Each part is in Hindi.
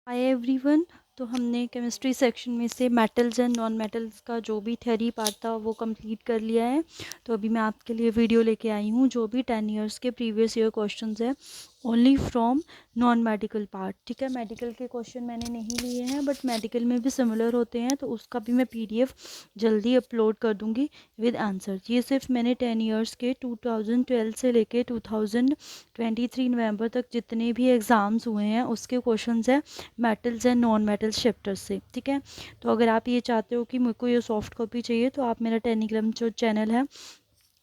Hi everyone. तो हमने केमिस्ट्री सेक्शन में से मेटल्स एंड नॉन मेटल्स का जो भी थ्योरी पार्ट था वो कंप्लीट कर लिया है। तो अभी मैं आपके लिए वीडियो लेके आई हूँ जो भी 10 इयर्स के प्रीवियस ईयर क्वेश्चंस है only from non medical part. ठीक है, मेडिकल के क्वेश्चन मैंने नहीं लिए हैं बट मेडिकल में भी सिमिलर होते हैं, तो उसका भी मैं पीडीएफ जल्दी अपलोड कर दूँगी विद आंसर। ये सिर्फ मैंने 10 इयर्स के 2012 से लेके 2023 नवंबर तक जितने भी एग्ज़ाम्स हुए हैं उसके क्वेश्चंस हैं metals and non metals chapter से। ठीक है, तो अगर आप ये चाहते हो कि मुझे को ये सॉफ्ट कॉपी चाहिए तो आप मेरा टेलीग्राम जो चैनल है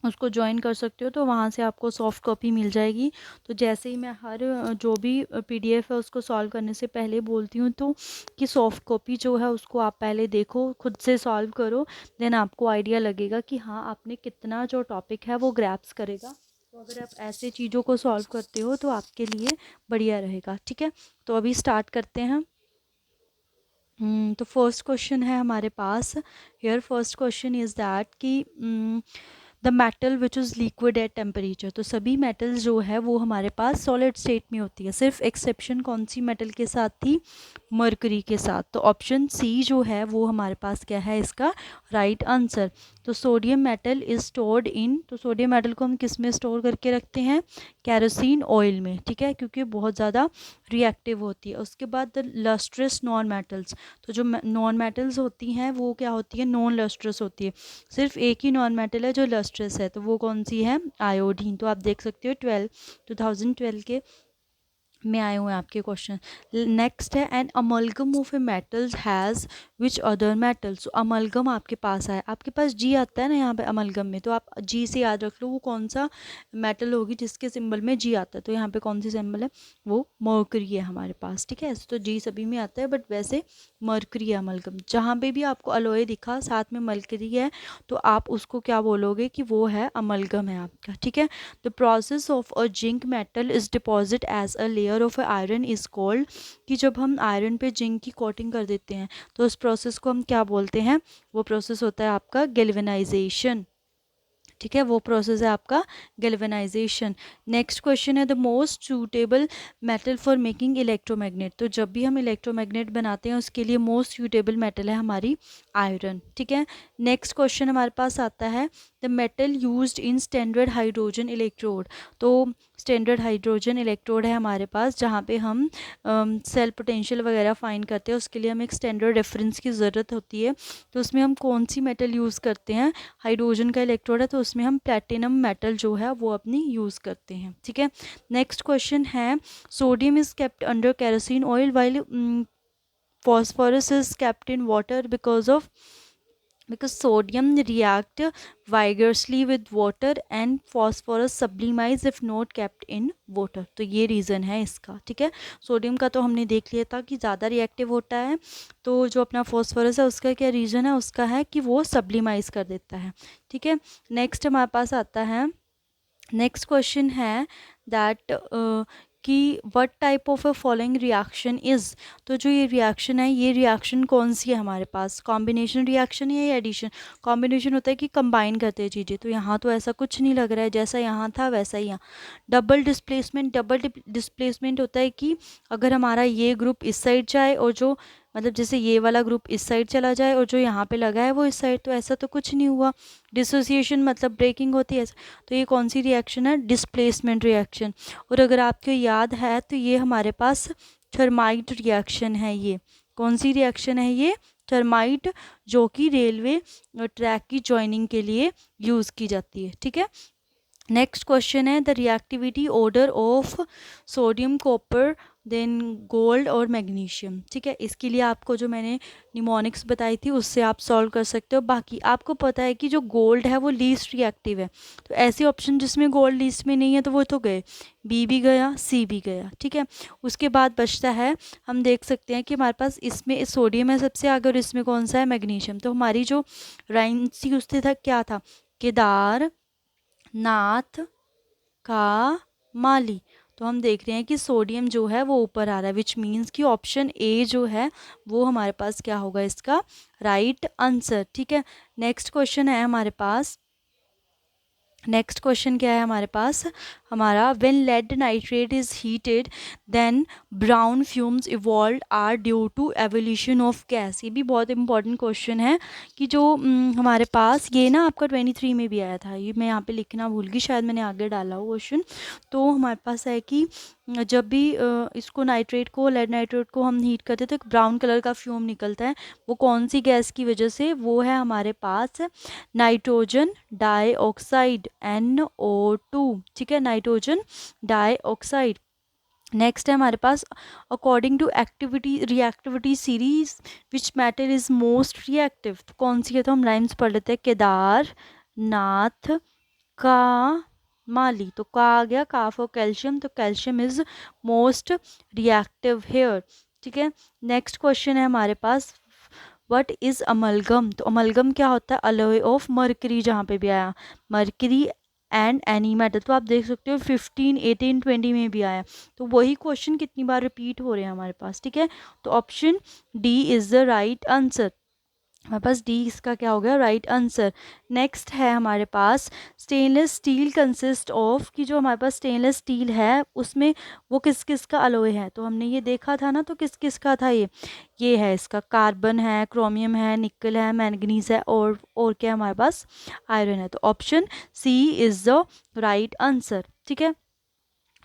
उसको ज्वाइन कर सकते हो, तो वहाँ से आपको सॉफ्ट कॉपी मिल जाएगी। तो जैसे ही मैं हर जो भी पीडीएफ है उसको सॉल्व करने से पहले बोलती हूँ तो कि सॉफ्ट कॉपी जो है उसको आप पहले देखो, खुद से सॉल्व करो, देन आपको आइडिया लगेगा कि हाँ आपने कितना जो टॉपिक है वो ग्रैप्स करेगा। तो अगर आप ऐसे चीज़ों को सॉल्व करते हो तो आपके लिए बढ़िया रहेगा। ठीक है, तो अभी स्टार्ट करते हैं। तो फर्स्ट क्वेश्चन है हमारे पास। Here first question is that कि the metal which is liquid at temperature. तो सभी मेटल्स जो है वो हमारे पास सॉलिड स्टेट में होती है, सिर्फ एक्सेप्शन कौन सी मेटल के साथ थी? मरकरी के साथ। तो ऑप्शन सी जो है वो हमारे पास क्या है इसका राइट आंसर। तो sodium metal is stored in, तो सोडियम मेटल को हम किस में स्टोर करके रखते हैं? कैरोसिन ऑयल में। ठीक है, क्योंकि बहुत ज़्यादा रिएक्टिव होती है। उसके बाद द लस्ट्रस नॉन मेटल्स। तो जो नॉन मेटल्स होती हैं वो क्या होती है? नॉन लस्ट्रस होती है। सिर्फ एक ही नॉन मेटल है जो लस्ट्रस है, तो वो कौन सी है? आयोडीन। तो आप देख सकते हो 2012 के में आए हुए हैं आपके क्वेश्चन। नेक्स्ट है an amalgam of a metals has which other metals. Amalgam आपके पास है, आपके पास जी आता है ना यहाँ पे अमलगम में, तो आप जी से याद रख लो वो कौन सा मेटल होगी जिसके सिंबल में जी आता है। तो यहाँ पे कौन सी सिंबल है? वो मर्करी है हमारे पास। ठीक है, तो जी सभी में आता है बट वैसे मर्करी है अमलगम। जहाँ पे भी आपको अलोए दिखा साथ में मर्करी है तो आप उसको क्या बोलोगे कि वो है अमलगम है आपका। ठीक है, the process of a zinc metal is deposit as a layer of iron is called. कि जब हम आयरन पे जिंक की कोटिंग कर देते हैं तो उस प्रोसेस को हम क्या बोलते हैं? वो प्रोसेस होता है आपका गैल्वेनाइजेशन। ठीक है, वो प्रोसेस है आपका गैल्वेनाइजेशन। नेक्स्ट क्वेश्चन है the most suitable metal for making electromagnet. तो जब भी हम इलेक्ट्रोमैग्नेट बनाते हैं उसके लिए मोस्ट सूटेबल मेटल है हमारी आयरन। ठीक है, नेक्स्ट क्वेश्चन हमारे पास आता है the metal used in standard hydrogen electrode. तो स्टैंडर्ड हाइड्रोजन इलेक्ट्रोड है हमारे पास जहाँ पे हम सेल पोटेंशियल वगैरह फाइंड करते हैं, उसके लिए हमें एक स्टैंडर्ड रेफरेंस की ज़रूरत होती है। तो उसमें हम कौन सी मेटल यूज़ करते हैं? हाइड्रोजन का इलेक्ट्रोड है तो उसमें हम प्लैटिनम मेटल जो है वो अपनी यूज़ करते हैं। ठीक है, नेक्स्ट क्वेश्चन है sodium is kept under kerosene oil while phosphorus is kept in water because sodium react vigorously with water and phosphorus sublimates if not kept in water। तो ये रीज़न है इसका। ठीक है, सोडियम का तो हमने देख लिया था कि ज़्यादा रिएक्टिव होता है, तो जो अपना फॉस्फोरस है उसका क्या रीज़न है? उसका है कि वो सब्लिमाइज कर देता है। ठीक है, नेक्स्ट हमारे पास आता है, नेक्स्ट क्वेश्चन है दैट कि what type of a following reaction is. तो जो ये रिएक्शन है ये रिएक्शन कौन सी है हमारे पास? कॉम्बिनेशन रिएक्शन या एडिशन? कॉम्बिनेशन होता है कि कंबाइन करते हैं चीज़ें, तो यहाँ तो ऐसा कुछ नहीं लग रहा है, जैसा यहाँ था वैसा ही यहाँ। डबल डिस्प्लेसमेंट, डबल डिस्प्लेसमेंट होता है कि अगर हमारा ये ग्रुप इस साइड जाए और जो मतलब जैसे ये वाला ग्रुप इस साइड चला जाए और जो यहाँ पे लगा है वो इस साइड, तो ऐसा तो कुछ नहीं हुआ। डिसोसिएशन मतलब ब्रेकिंग होती है। तो ये कौन सी रिएक्शन है? Displacement reaction. और अगर आपको याद है तो ये हमारे पास थर्माइट रिएक्शन है। ये कौन सी रिएक्शन है? ये थर्माइट, जो कि रेलवे ट्रैक की जॉइनिंग के लिए यूज़ की जाती है। ठीक है, नेक्स्ट क्वेश्चन है the reactivity order of sodium, copper, then gold और मैग्नीशियम। ठीक है, इसके लिए आपको जो मैंने निमोनिक्स बताई थी उससे आप सॉल्व कर सकते हो। बाकी आपको पता है कि जो गोल्ड है वो लीस्ट रिएक्टिव है, तो ऐसे ऑप्शन जिसमें गोल्ड लीस्ट में नहीं है तो वो तो गए, बी भी गया, सी भी गया। ठीक है, उसके बाद बचता है, हम देख सकते हैं कि हमारे पास इसमें सोडियम है सबसे आगे और इसमें कौन सा है? मैग्नीशियम। तो हमारी जो राइम सी उससे था क्या था? केदार नाथ का माली। तो हम देख रहे हैं कि सोडियम जो है वो ऊपर आ रहा है, विच मीन्स कि ऑप्शन ए जो है वो हमारे पास क्या होगा इसका राइट आंसर। ठीक है, नेक्स्ट क्वेश्चन है हमारे पास, नेक्स्ट क्वेश्चन क्या है हमारे पास? हमारा when lead nitrate is heated then brown fumes evolve are due to evolution of gas. ये भी बहुत इंपॉर्टेंट क्वेश्चन है कि जो हमारे पास ये ना आपका 23 में भी आया था, ये मैं यहाँ पे लिखना भूल गई, शायद मैंने आगे डाला हो क्वेश्चन। तो हमारे पास है कि जब भी इसको नाइट्रेट को, लेड नाइट्रेट को हम हीट करते हैं तो एक ब्राउन कलर का फ्यूम निकलता है, वो कौन सी गैस की वजह से? वो है हमारे पास नाइट्रोजन डाइऑक्साइड NO2, ठीक है, नाइट्रोजन डाइऑक्साइड। नेक्स्ट है हमारे पास according to activity reactivity series which metal is most reactive, तो कौन सी है? तो हम लाइन्स पढ़ लेते हैं, केदारनाथ का माली, तो का आ गया, का फॉर कैल्शियम, तो calcium is most reactive here, ठीक है। नेक्स्ट क्वेश्चन है हमारे पास व्हाट इज अमलगम, तो अमलगम क्या होता है? अलॉय ऑफ मर्करी, जहाँ पे भी आया मर्करी एंड एनी मेटल, तो आप देख सकते हो 15, 18, 20 में भी आया, तो वही क्वेश्चन कितनी बार रिपीट हो रहे हैं हमारे पास, ठीक है। तो option D is the right answer, हमारे पास डी इसका क्या हो गया? Right answer. नेक्स्ट है हमारे पास स्टेनलेस स्टील कंसिस्ट ऑफ, कि जो हमारे पास स्टेनलेस स्टील है उसमें वो किस किस का अलॉय है, तो हमने ये देखा था ना, तो किस किस का था ये है इसका कार्बन है, क्रोमियम है, निकल है, मैंगनीज है, और क्या हमारे पास? आयरन है, तो option C is the right answer, ठीक है।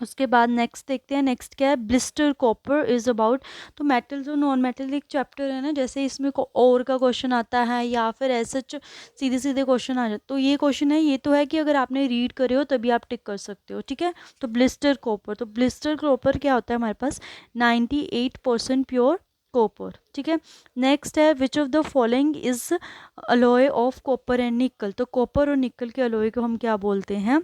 उसके बाद नेक्स्ट देखते हैं, नेक्स्ट क्या है? ब्लिस्टर कॉपर इज अबाउट, तो मेटल्स और नॉन मेटल एक चैप्टर है ना, जैसे इसमें और का क्वेश्चन आता है या फिर ऐसे सीधे सीधे क्वेश्चन आ जाते, तो ये क्वेश्चन है, ये तो है कि अगर आपने रीड करे हो तभी आप टिक कर सकते हो, ठीक है। तो ब्लिस्टर कॉपर, तो ब्लिस्टर कॉपर क्या होता है हमारे पास? 98% प्योर कॉपर, ठीक है। नेक्स्ट है which of the following is alloy of copper and निकल, तो कॉपर और निकल के अलॉय को हम क्या बोलते हैं?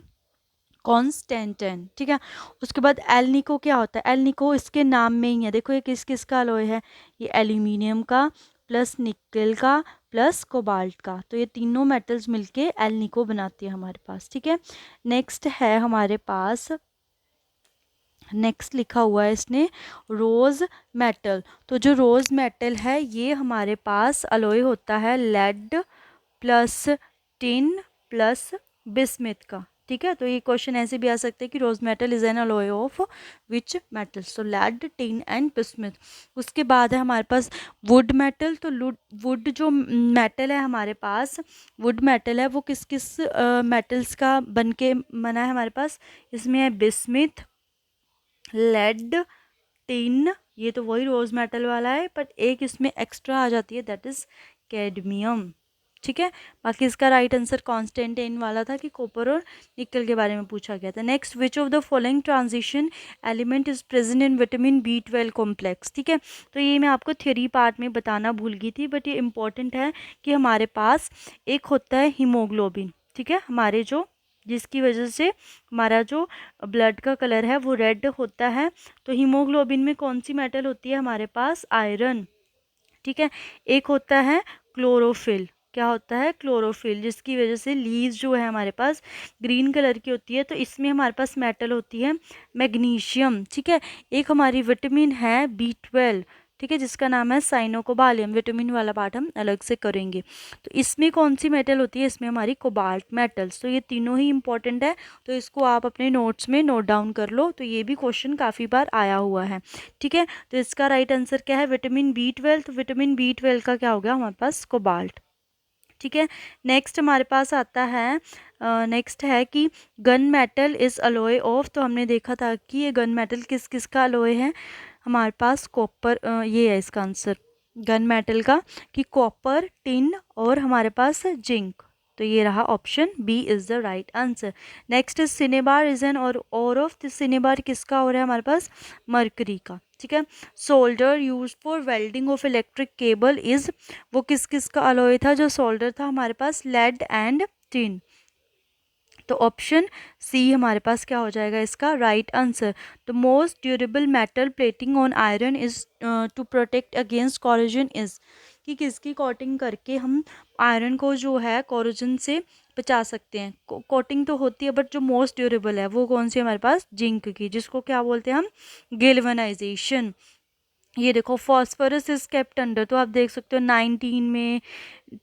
कॉन्स्टेंटेन, ठीक है। उसके बाद एलनिको क्या होता है? एलनिको इसके नाम में ही है, देखो ये किस किस का अलॉय है? ये एल्यूमिनियम का प्लस निकल का प्लस कोबाल्ट का, तो ये तीनों मेटल्स मिलके एलनिको बनाती है हमारे पास, ठीक है। नेक्स्ट है हमारे पास, नेक्स्ट लिखा हुआ है इसने रोज मेटल, तो जो रोज मेटल है ये हमारे पास अलॉय होता है lead plus tin plus bismuth का, ठीक है। तो ये क्वेश्चन ऐसे भी आ सकते हैं कि rose metal is an alloy of which metals, तो लेड टिन एंड बिस्मिथ। उसके बाद है हमारे पास वुड मेटल, तो वुड जो मेटल है हमारे पास, वुड मेटल है वो किस किस मेटल्स का बन के बना है हमारे पास? इसमें है बिस्मिथ, लेड, टिन, ये तो वही रोज मेटल वाला है, बट एक इसमें एक्स्ट्रा आ जाती है, दैट इज कैडमियम, ठीक है। बाकी इसका राइट आंसर कॉन्स्टेंटाइन वाला था कि कॉपर और निकल के बारे में पूछा गया था। Next which of the following transition element is present in vitamin B12 complex, ठीक है। तो ये मैं आपको थ्योरी पार्ट में बताना भूल गई थी, बट ये इंपॉर्टेंट है कि हमारे पास एक होता है हीमोग्लोबिन, ठीक है, हमारे जो जिसकी वजह से हमारा जो ब्लड का कलर है वो रेड होता है, तो हीमोग्लोबिन में कौन सी मेटल होती है हमारे पास? आयरन, ठीक है। एक होता है क्लोरोफिल, क्या होता है? क्लोरोफिल, जिसकी वजह से लीव्स जो है हमारे पास ग्रीन कलर की होती है, तो इसमें हमारे पास मेटल होती है मैग्नीशियम, ठीक है। एक हमारी विटामिन है B12, ठीक है, जिसका नाम है साइनोकोबालियम, विटामिन वाला पार्ट हम अलग से करेंगे। तो इसमें कौन सी मेटल होती है? इसमें हमारी कोबाल्ट मेटल्स, तो ये तीनों ही इंपॉर्टेंट है, तो इसको आप अपने नोट्स में नोट डाउन कर लो, तो ये भी क्वेश्चन काफ़ी बार आया हुआ है, ठीक है। तो इसका राइट आंसर क्या है? विटामिन B12, तो विटामिन B12 का क्या हो गया हमारे पास? कोबाल्ट, ठीक है। नेक्स्ट हमारे पास आता है, नेक्स्ट है कि gun metal is alloy of, तो हमने देखा था कि ये गन मेटल किस किस का अलॉय है हमारे पास? कॉपर, ये है इसका आंसर गन मेटल का, कि कॉपर, टिन और हमारे पास जिंक, तो ये रहा option B is the right answer. Next is cinnabar is an ore of, तो सिनेबार किसका और है हमारे पास? मरकरी का, ठीक है। Solder use for welding of electric cable is, वो किस किस का अलॉय था जो सोल्डर था हमारे पास? लेड एंड टिन, तो ऑप्शन सी हमारे पास क्या हो जाएगा इसका right answer. The most durable metal plating on iron is to protect against corrosion is, कि किसकी कोटिंग करके हम आयरन को जो है कॉरोजन से बचा सकते हैं? कोटिंग तो होती है, बट जो मोस्ट ड्यूरेबल है वो कौन सी हमारे पास? जिंक की, जिसको क्या बोलते हैं हम? गेल्वेनाइजेशन, ये देखो फॉस्फोरस इज केप्ट अंडर, तो आप देख सकते हो 19 में,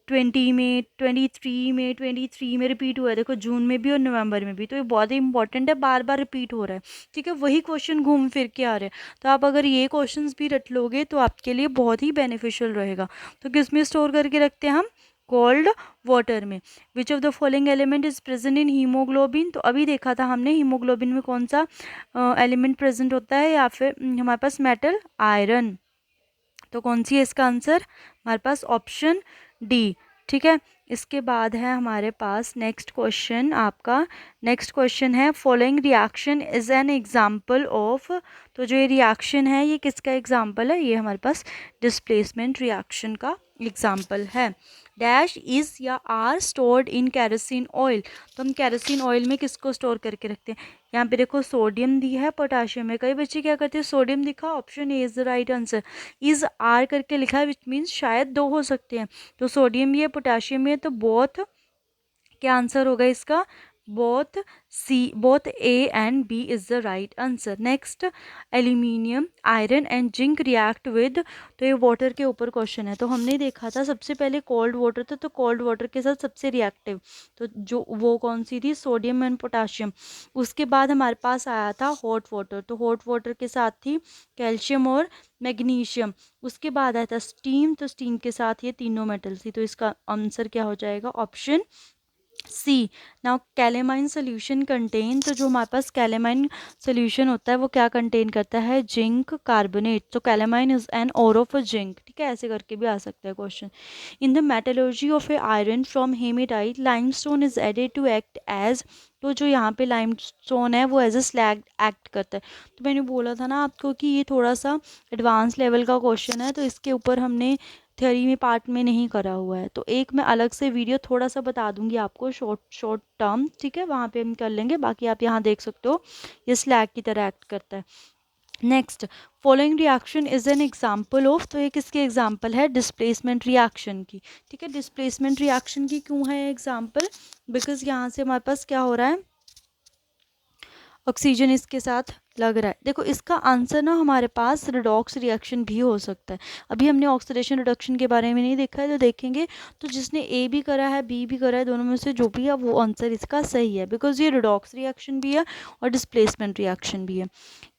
20 में, 23 में रिपीट हुआ है, देखो जून में भी और नवंबर में भी। तो ये बहुत ही इंपॉर्टेंट है, बार बार रिपीट हो रहा है, ठीक है, वही क्वेश्चन घूम फिर के आ रहे हैं। तो आप अगर ये क्वेश्चंस भी रट लोगे तो आपके लिए बहुत ही बेनिफिशियल रहेगा। तो किस में स्टोर करके रखते हैं हम? कोल्ड वाटर में। Which of the following element is present in haemoglobin, तो अभी देखा था हमने हीमोग्लोबिन में कौन सा एलिमेंट प्रेजेंट होता है, या फिर हमारे पास मेटल आयरन। तो कौन सी है इसका आंसर? हमारे पास ऑप्शन डी, ठीक है। इसके बाद है हमारे पास नेक्स्ट क्वेश्चन आपका। नेक्स्ट क्वेश्चन है following reaction is an example of, तो जो ये रिएक्शन है ये किसका एग्जाम्पल है? ये हमारे पास डिस्प्लेसमेंट रिएक्शन का एग्जाम्पल है। डैश इज या are stored in kerosene oil, तो हम कैरोसिन ऑयल में किसको स्टोर करके रखते हैं? यहाँ पे देखो सोडियम दी है, पोटाशियम है। कई बच्चे क्या करते हैं, सोडियम दिखा, option A is the right answer. Is R करके लिखा है, विच मीन्स शायद दो हो सकते हैं, तो सोडियम भी है पोटाशियम भी है, तो बोथ क्या आंसर होगा इसका? Both C, both A and B is the right answer. Next, aluminium, iron and zinc react with, तो ये वाटर के ऊपर क्वेश्चन है। तो हमने देखा था सबसे पहले कोल्ड वाटर था, तो कोल्ड वाटर के साथ सबसे रिएक्टिव तो जो वो कौन सी थी? Sodium and potassium. उसके बाद हमारे पास आया था हॉट वाटर, तो हॉट वाटर के साथ थी कैल्शियम और मैग्नीशियम। उसके बाद आया था स्टीम, तो स्टीम के साथ ये तीनों मेटल थी। तो इसका आंसर क्या हो जाएगा? Option C. Now calamine solution contain, तो जो हमारे पास कैलेमाइन सोल्यूशन होता है वो क्या कंटेन करता है? Zinc carbonate. तो calamine is an ore of a zinc, ठीक है, ऐसे करके भी आ सकता है question. In the metallurgy of a iron from hematite limestone is added to act as, तो जो यहाँ पे लाइमस्टोन है वो एज अ स्लैग एक्ट करता है। तो मैंने बोला था ना आपको कि ये थोड़ा सा एडवांस लेवल का क्वेश्चन है, तो इसके ऊपर हमने थ्योरी में पार्ट में नहीं करा हुआ है, तो एक मैं अलग से वीडियो थोड़ा सा बता दूंगी आपको शॉर्ट शॉर्ट टर्म, ठीक है, वहाँ पे हम कर लेंगे। बाकी आप यहाँ देख सकते हो ये स्लैग की तरह एक्ट करता है। Next, following reaction is an example of, तो ये किसकी एग्जाम्पल है? डिस्प्लेसमेंट रिएक्शन की, ठीक है। डिस्प्लेसमेंट रिएक्शन की क्यों है एग्जाम्पल? बिकॉज यहाँ से हमारे पास क्या हो रहा है? ऑक्सीजन इसके साथ लग रहा है। देखो इसका आंसर ना हमारे पास रिडॉक्स रिएक्शन भी हो सकता है। अभी हमने ऑक्सीडेशन रिडक्शन के बारे में नहीं देखा है, तो देखेंगे। तो जिसने ए भी करा है बी भी करा है, दोनों में से जो भी है वो आंसर इसका सही है, बिकॉज ये रिडॉक्स रिएक्शन भी है और डिस्प्लेसमेंट रिएक्शन भी है।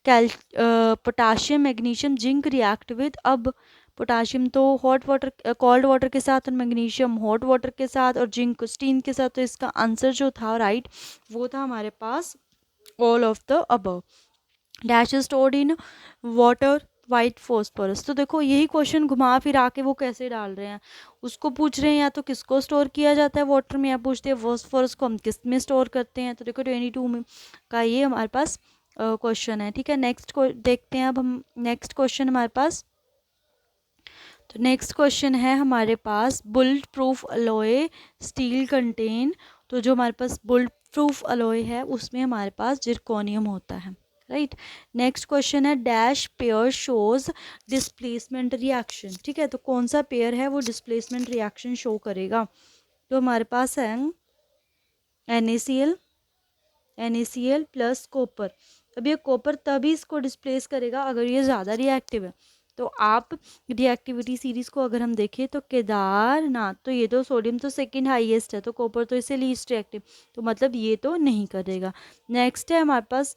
Potassium magnesium zinc react with, अब पोटाशियम तो हॉट वाटर कोल्ड वाटर के साथ और मैग्नीशियम हॉट वाटर के साथ और जिंक स्टीम के साथ, तो इसका आंसर जो था राइट वो था हमारे पास all of the above. Dash is stored in water, white phosphorus. तो देखो यही क्वेश्चन घुमा फिरा के वो कैसे डाल रहे हैं, उसको पूछ रहे हैं या तो किसको स्टोर किया जाता है वाटर में, या पूछते हैं फॉस्फोरस को हम किस में स्टोर करते हैं। तो देखो 22 में का ये हमारे पास क्वेश्चन है, ठीक है। नेक्स्ट को देखते हैं अब हम। नेक्स्ट क्वेश्चन हमारे पास, तो नेक्स्ट क्वेश्चन है हमारे पास bullet proof alloy steel contain, तो जो हमारे पास बुलेट प्रूफ अलॉय है उसमें हमारे पास जिरकोनियम होता है, राइट। नेक्स्ट क्वेश्चन है dash pair shows displacement reaction, ठीक है। तो कौन सा पेयर है वो डिस्प्लेसमेंट रिएक्शन शो करेगा? तो हमारे पास है NaCl, NaCl प्लस कॉपर। अब ये कॉपर तभी इसको डिस्प्लेस करेगा अगर ये ज़्यादा रिएक्टिव है। तो आप रिएक्टिविटी सीरीज को अगर हम देखें तो केदारनाथ, तो ये तो सोडियम तो सेकंड हाईएस्ट है, तो कॉपर तो इससे लीस्ट रिएक्टिव, तो मतलब ये तो नहीं करेगा। नेक्स्ट है हमारे पास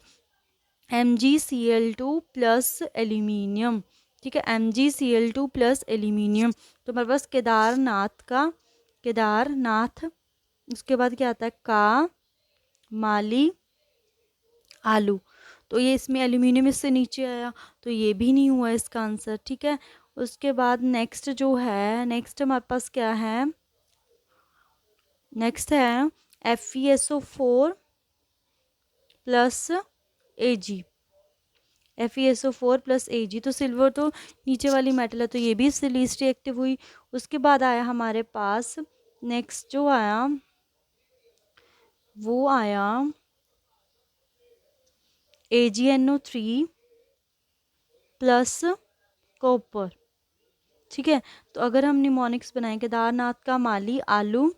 MgCl2 प्लस एल्यूमिनियम, ठीक है, MgCl2 प्लस एल्यूमिनियम। तो हमारे पास केदारनाथ, उसके बाद क्या आता है का माली आलू, तो ये इसमें एल्यूमिनियम इससे नीचे आया, तो ये भी नहीं हुआ इसका आंसर, ठीक है। उसके बाद नेक्स्ट जो है, नेक्स्ट हमारे पास क्या है? नेक्स्ट है FeSO4 plus Ag, FeSO4 plus Ag। तो सिल्वर तो नीचे वाली मेटल है, तो ये भी इससे लीस्ट रिएक्टिव हुई। उसके बाद आया हमारे पास नेक्स्ट जो आया वो आया AgNO3 प्लस कॉपर, ठीक है। तो अगर हम निमोनिक्स बनाएं, केदारनाथ का माली आलू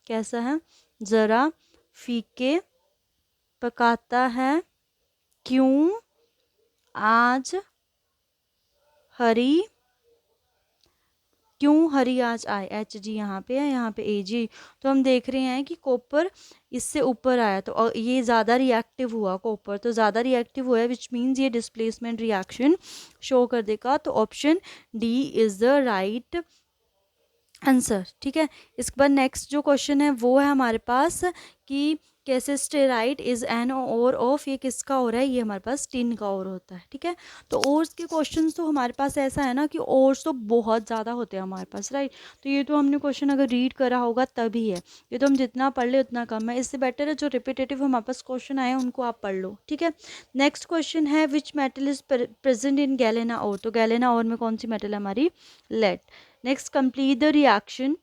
कैसा है? ज़रा फीके पकाता है, क्यों आज हरी, क्यों हरी आज आए, एच जी यहाँ पे है, यहाँ पे ए जी। तो हम देख रहे हैं कि कॉपर इससे ऊपर आया तो ये ज़्यादा रिएक्टिव हुआ, कॉपर तो ज़्यादा रिएक्टिव हुआ है, विच मीन्स ये डिस्प्लेसमेंट रिएक्शन शो कर देगा। तो option D is the right answer. ठीक है, इसके बाद नेक्स्ट जो क्वेश्चन है वो है हमारे पास कि कैसे स्टेराइट इज एन और ऑफ, ये किसका और है, ये हमारे पास टिन का और होता है। ठीक है, तो ओर्स के क्वेश्चंस तो हमारे पास ऐसा है ना कि ओर्स तो बहुत ज़्यादा होते हैं हमारे पास, राइट। तो ये तो हमने क्वेश्चन अगर रीड करा होगा तभी है, ये तो हम जितना पढ़ ले उतना कम है। इससे बेटर है जो रिपीटेटिव हमारे पास क्वेश्चन आए उनको आप पढ़ लो। ठीक है, नेक्स्ट क्वेश्चन है which metal is present in galena ore, तो गैलेना ओर में कौन सी मेटल है हमारी, lead. Next complete the reaction,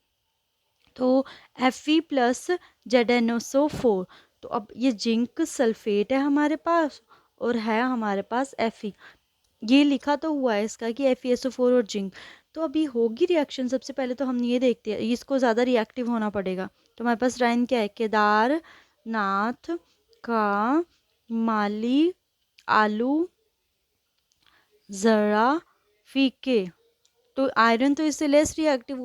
तो Fe प्लस ZnSO4, तो अब ये जिंक सल्फेट है हमारे पास और है हमारे पास Fe, ये लिखा तो हुआ है इसका कि FeSO4 और जिंक। तो अभी होगी रिएक्शन, सबसे पहले तो हम ये देखते हैं, इसको ज़्यादा रिएक्टिव होना पड़ेगा। तो हमारे पास राइन क्या है, केदारनाथ का माली आलू ज़रा फीके, तो आयरन तो इससे लेस रिएक्टिव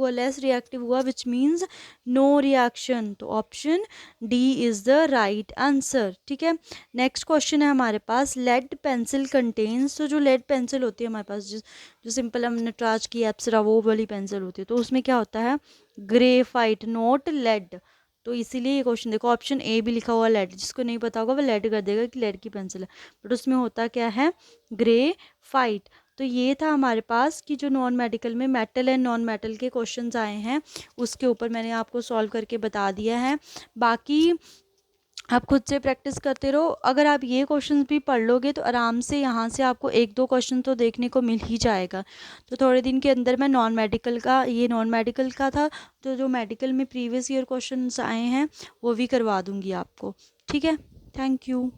हुआ विच मीन्स नो रिएक्शन, तो option D is the right answer. ठीक है, नेक्स्ट क्वेश्चन है हमारे पास लेड पेंसिल कंटेन्स, तो जो लेड पेंसिल होती है हमारे पास, जो सिंपल हम नटराज की एप्सरा वो वाली पेंसिल होती है, तो उसमें क्या होता है, ग्रेफाइट नॉट लेड। तो इसीलिए ये क्वेश्चन देखो ऑप्शन ए भी लिखा हुआ लेड, जिसको नहीं पता होगा वो लेड कर देगा कि लेड की पेंसिल है, बट उसमें होता क्या है, ग्रेफाइट। तो ये था हमारे पास कि जो नॉन मेडिकल में मेटल एंड नॉन मेटल के क्वेश्चंस आए हैं उसके ऊपर मैंने आपको सॉल्व करके बता दिया है। बाकी आप खुद से प्रैक्टिस करते रहो, अगर आप ये क्वेश्चंस भी पढ़ लोगे तो आराम से यहाँ से आपको एक दो क्वेश्चन तो देखने को मिल ही जाएगा। तो थोड़े दिन के अंदर मैं नॉन मेडिकल का, ये नॉन मेडिकल का था, तो जो मेडिकल में प्रीवियस ईयर क्वेश्चंस आए हैं वो भी करवा दूँगी आपको। ठीक है, थैंक यू।